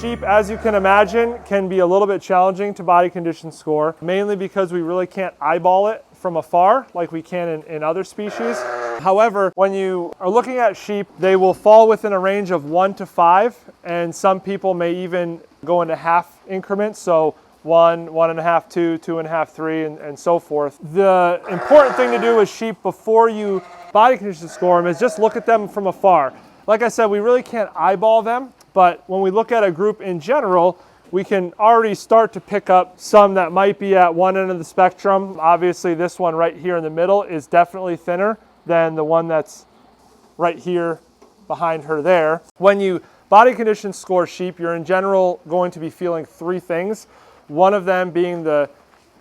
Sheep, as you can imagine, can be a little bit challenging to body condition score, mainly because we really can't eyeball it from afar like we can in other species. However, when you are looking at sheep, they will fall within a range of 1 to 5, and some people may even go into half increments, so 1, 1.5, 2, 2.5, 3, and so forth. The important thing to do with sheep before you body condition score them is just look at them from afar. Like I said, we really can't eyeball them, but when we look at a group in general, we can already start to pick up some that might be at one end of the spectrum. Obviously, this one right here in the middle is definitely thinner than the one that's right here behind her there. When you body condition score sheep, you're in general going to be feeling 3 things. One of them being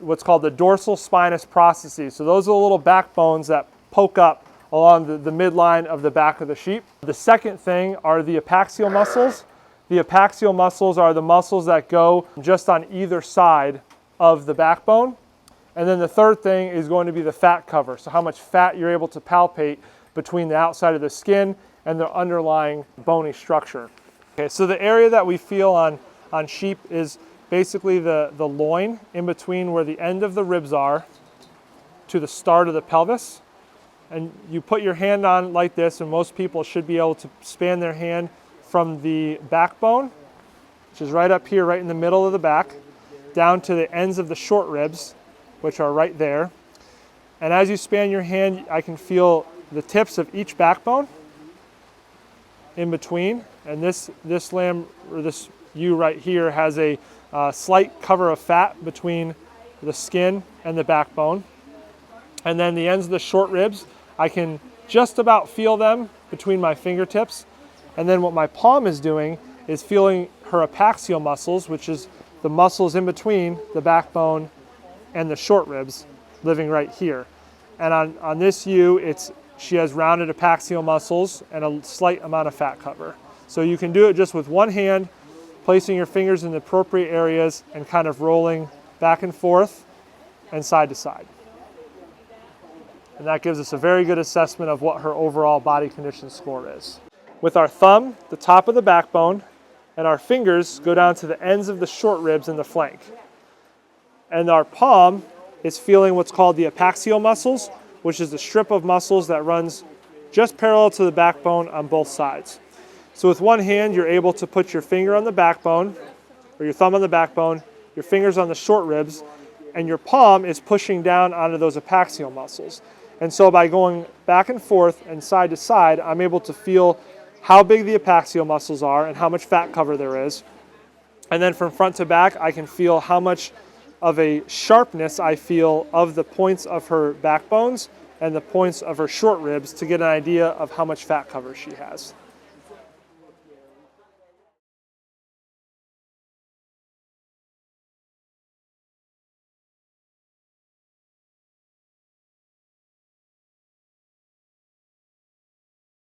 what's called the dorsal spinous processes. So those are the little backbones that poke up along the midline of the back of the sheep. The second thing are the ataxia muscles. The ataxia muscles are the muscles that go just on either side of the backbone. And then the third thing is going to be the fat cover. So how much fat you're able to palpate between the outside of the skin and the underlying bony structure. Okay, so the area that we feel on sheep is basically the loin, in between where the end of the ribs are to the start of the pelvis. And you put your hand on like this, and most people should be able to span their hand from the backbone, which is right up here, right in the middle of the back, down to the ends of the short ribs, which are right there. And as you span your hand, I can feel the tips of each backbone in between. And this lamb, or this ewe right here, has a slight cover of fat between the skin and the backbone. And then the ends of the short ribs, I can just about feel them between my fingertips. And then what my palm is doing is feeling her ataxia muscles, which is the muscles in between the backbone and the short ribs, living right here. And on this ewe, she has rounded ataxia muscles and a slight amount of fat cover. So you can do it just with one hand, placing your fingers in the appropriate areas and kind of rolling back and forth and side to side. And that gives us a very good assessment of what her overall body condition score is. With our thumb, the top of the backbone, and our fingers go down to the ends of the short ribs in the flank. And our palm is feeling what's called the ataxia muscles, which is the strip of muscles that runs just parallel to the backbone on both sides. So with one hand, you're able to put your finger on the backbone, or your thumb on the backbone, your fingers on the short ribs, and your palm is pushing down onto those ataxia muscles. And so by going back and forth and side to side, I'm able to feel how big the ataxia muscles are and how much fat cover there is. And then from front to back, I can feel how much of a sharpness I feel of the points of her backbones and the points of her short ribs to get an idea of how much fat cover she has.